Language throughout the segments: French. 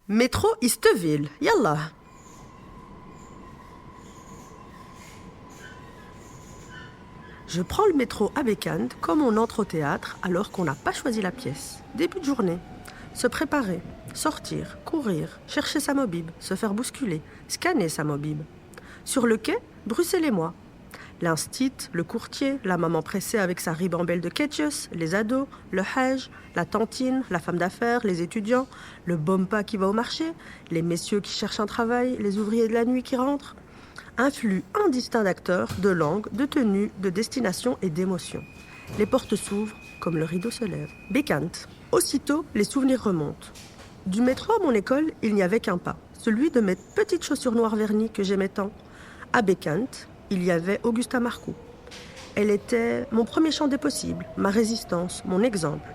Métro Isteville, yallah. Je prends le métro à Bécane comme on entre au théâtre alors qu'on n'a pas choisi la pièce. Début de journée. Se préparer, sortir, courir, chercher sa mobile, se faire bousculer, scanner sa mobile. Sur le quai, Bruxelles et moi. L'instit, le courtier, la maman pressée avec sa ribambelle de ketchup, les ados, le hajj, la tantine, la femme d'affaires, les étudiants, le bompa qui va au marché, les messieurs qui cherchent un travail, les ouvriers de la nuit qui rentrent. Un flux indistinct d'acteurs, de langues, de tenues, de destinations et d'émotions. Les portes s'ouvrent comme le rideau se lève. Bécante. Aussitôt, les souvenirs remontent. Du métro à mon école, il n'y avait qu'un pas, celui de mes petites chaussures noires vernies que j'aimais tant. À Bécante, il y avait Augusta Marcoux. Elle était mon premier champ des possibles, ma résistance, mon exemple.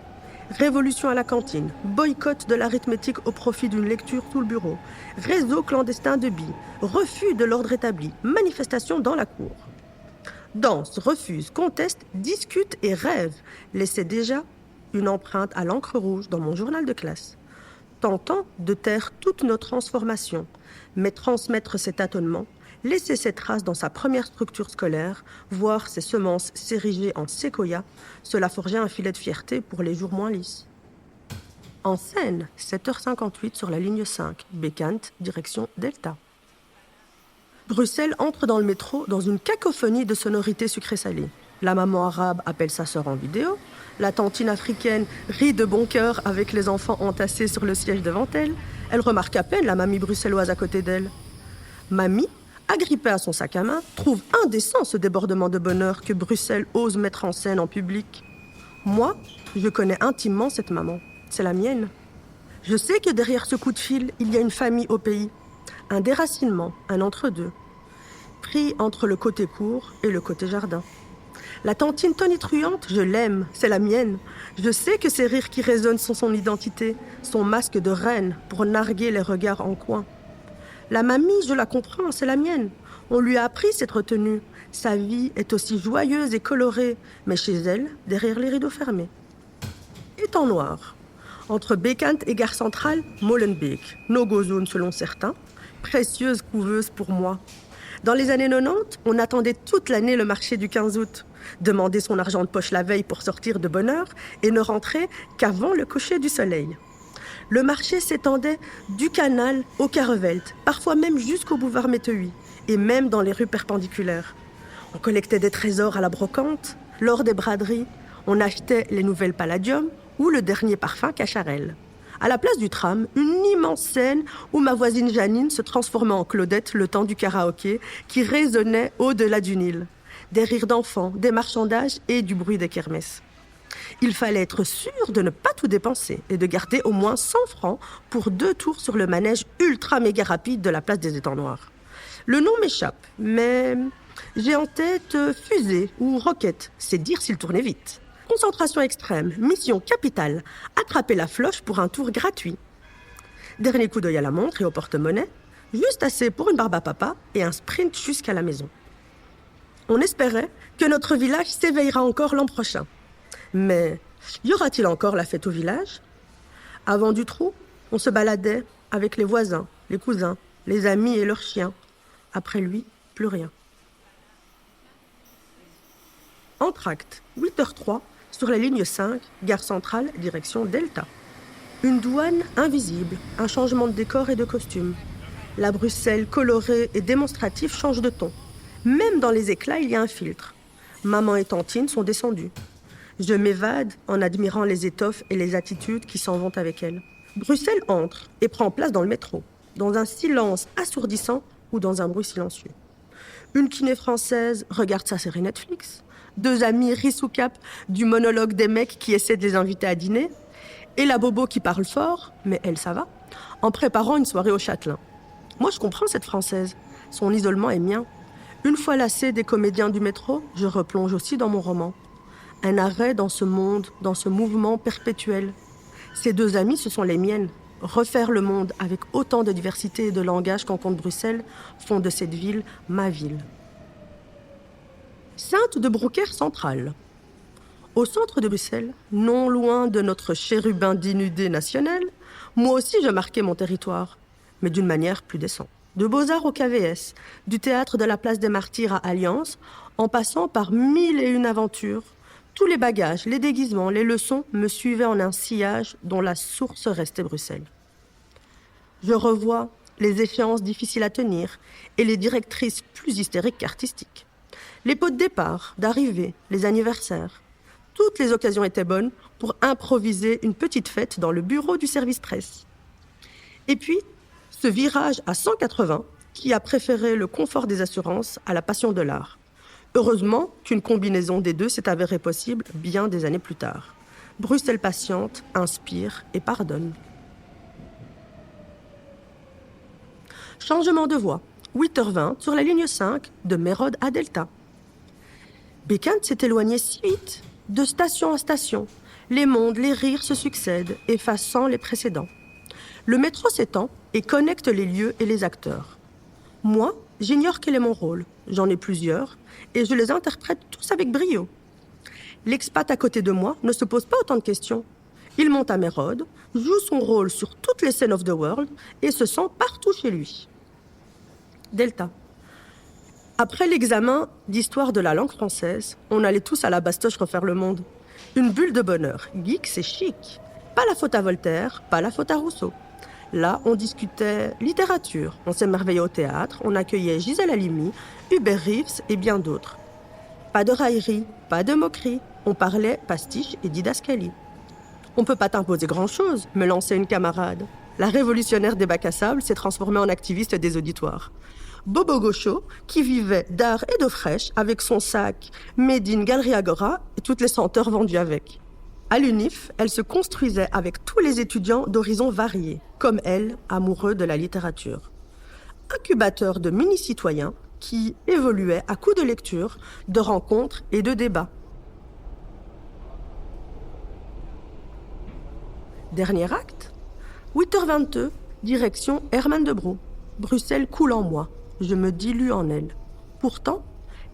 Révolution à la cantine, boycott de l'arithmétique au profit d'une lecture sous le bureau, réseau clandestin de billes, refus de l'ordre établi, manifestation dans la cour. Danse, refuse, conteste, discute et rêve laissaient déjà une empreinte à l'encre rouge dans mon journal de classe. Tentant de taire toute nos transformations, mais transmettre cet tâtonnement, laisser ses traces dans sa première structure scolaire, voir ses semences s'ériger en séquoia, cela forgeait un filet de fierté pour les jours moins lisses. En scène, 7h58 sur la ligne 5, Bécante, direction Delta. Bruxelles entre dans le métro dans une cacophonie de sonorités sucrées-salées. La maman arabe appelle sa sœur en vidéo, la tantine africaine rit de bon cœur avec les enfants entassés sur le siège devant elle. Elle remarque à peine la mamie bruxelloise à côté d'elle. Mamie, agrippée à son sac à main, trouve indécent ce débordement de bonheur que Bruxelles ose mettre en scène en public. Moi, je connais intimement cette maman. C'est la mienne. Je sais que derrière ce coup de fil, il y a une famille au pays. Un déracinement, un entre-deux. Pris entre le côté cour et le côté jardin. La tantine tonitruante, je l'aime, c'est la mienne. Je sais que ces rires qui résonnent sont son identité, son masque de reine pour narguer les regards en coin. La mamie, je la comprends, c'est la mienne. On lui a appris cette retenue. Sa vie est aussi joyeuse et colorée, mais chez elle, derrière les rideaux fermés. Étang noir. Entre Bécante et Gare Centrale, Molenbeek, no-go zone selon certains, précieuse couveuse pour moi. Dans les années 90, on attendait toute l'année le marché du 15 août. Demander son argent de poche la veille pour sortir de bonne heure et ne rentrer qu'avant le coucher du soleil. Le marché s'étendait du canal au Carrevelt, parfois même jusqu'au boulevard Méteuil, et même dans les rues perpendiculaires. On collectait des trésors à la brocante, lors des braderies, on achetait les nouvelles Palladium ou le dernier parfum Cacharel. À la place du tram, une immense scène où ma voisine Janine se transformait en Claudette le temps du karaoké qui résonnait au-delà du Nil. Des rires d'enfants, des marchandages et du bruit des kermesses. Il fallait être sûr de ne pas tout dépenser et de garder au moins 100 francs pour 2 tours sur le manège ultra méga rapide de la place des Étangs Noirs. Le nom m'échappe, mais j'ai en tête fusée ou roquette, c'est dire s'il tournait vite. Concentration extrême, mission capitale, attraper la floche pour un tour gratuit. Dernier coup d'œil à la montre et au porte-monnaie, juste assez pour une barbe à papa et un sprint jusqu'à la maison. On espérait que notre village s'éveillera encore l'an prochain. Mais y aura-t-il encore la fête au village? Avant du trou, on se baladait avec les voisins, les cousins, les amis et leurs chiens. Après lui, plus rien. Entracte, 8h03, sur la ligne 5, Gare Centrale, direction Delta. Une douane invisible, un changement de décor et de costume. La Bruxelles colorée et démonstrative change de ton. Même dans les éclats, il y a un filtre. Maman et tantine sont descendues. Je m'évade en admirant les étoffes et les attitudes qui s'en vont avec elles. Bruxelles entre et prend place dans le métro, dans un silence assourdissant ou dans un bruit silencieux. Une kiné française regarde sa série Netflix. 2 amis rient sous cap du monologue des mecs qui essaient de les inviter à dîner. Et la bobo qui parle fort, mais elle ça va, en préparant une soirée au Châtelain. Moi je comprends cette française, son isolement est mien. Une fois lassée des comédiens du métro, je replonge aussi dans mon roman. Un arrêt dans ce monde, dans ce mouvement perpétuel. Ces 2 amies, ce sont les miennes. Refaire le monde avec autant de diversité et de langage qu'en compte Bruxelles font de cette ville ma ville. Sainte de Brouckère centrale. Au centre de Bruxelles, non loin de notre chérubin dénudé national, Moi aussi, je marquais mon territoire, mais d'une manière plus décente. De Beaux-Arts au KVS, du théâtre de la place des Martyrs à Alliance, en passant par 1001 aventures, tous les bagages, les déguisements, les leçons me suivaient en un sillage dont la source restait Bruxelles. Je revois les échéances difficiles à tenir et les directrices plus hystériques qu'artistiques. Les pots de départ, d'arrivée, les anniversaires. Toutes les occasions étaient bonnes pour improviser une petite fête dans le bureau du service presse. Et puis, ce virage à 180 qui a préféré le confort des assurances à la passion de l'art. Heureusement qu'une combinaison des deux s'est avérée possible bien des années plus tard. Bruxelles patiente, inspire et pardonne. Changement de voie, 8h20 sur la ligne 5 de Mérode à Delta. Bécane s'est éloigné si vite, de station en station. Les mondes, les rires se succèdent, effaçant les précédents. Le métro s'étend et connecte les lieux et les acteurs. Moi, j'ignore quel est mon rôle. J'en ai plusieurs et je les interprète tous avec brio. L'expat à côté de moi ne se pose pas autant de questions. Il monte à Mérode, joue son rôle sur toutes les scènes of the world et se sent partout chez lui. Delta. Après l'examen d'histoire de la langue française, on allait tous à la Bastoche refaire le monde. Une bulle de bonheur. Geek, c'est chic. Pas la faute à Voltaire, pas la faute à Rousseau. Là, on discutait littérature, on s'émerveillait au théâtre, on accueillait Gisèle Halimi, Hubert Reeves et bien d'autres. Pas de raillerie, pas de moquerie, on parlait pastiche et didascalie. On peut pas t'imposer grand-chose, me lançait une camarade. La révolutionnaire des bacs à sable s'est transformée en activiste des auditoires. Bobo Gaucho, qui vivait d'art et d'eau fraîche avec son sac Made in Galerie Agora et toutes les senteurs vendues avec. À l'UNIF, elle se construisait avec tous les étudiants d'horizons variés, comme elle, amoureux de la littérature. Incubateur de mini-citoyens qui évoluaient à coups de lecture, de rencontres et de débats. Dernier acte, 8h22, direction Herman de Brou. Bruxelles coule en moi, je me dilue en elle. Pourtant,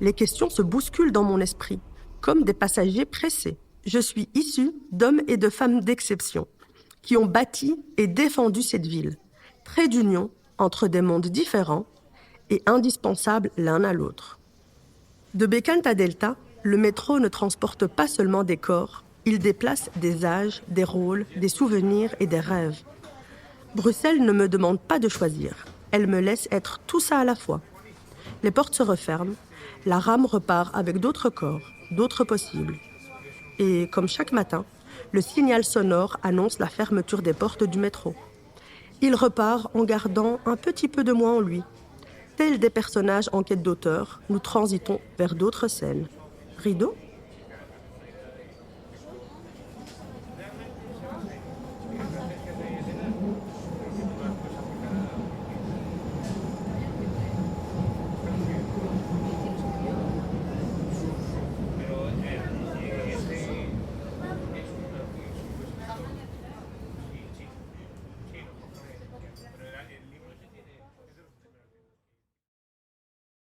les questions se bousculent dans mon esprit, comme des passagers pressés. Je suis issue d'hommes et de femmes d'exception, qui ont bâti et défendu cette ville. Trait d'union entre des mondes différents et indispensables l'un à l'autre. De Bécane à Delta, le métro ne transporte pas seulement des corps, il déplace des âges, des rôles, des souvenirs et des rêves. Bruxelles ne me demande pas de choisir, elle me laisse être tout ça à la fois. Les portes se referment, la rame repart avec d'autres corps, d'autres possibles. Et comme chaque matin, le signal sonore annonce la fermeture des portes du métro. Il repart en gardant un petit peu de moi en lui. Tels des personnages en quête d'auteur, nous transitons vers d'autres scènes. Rideau ?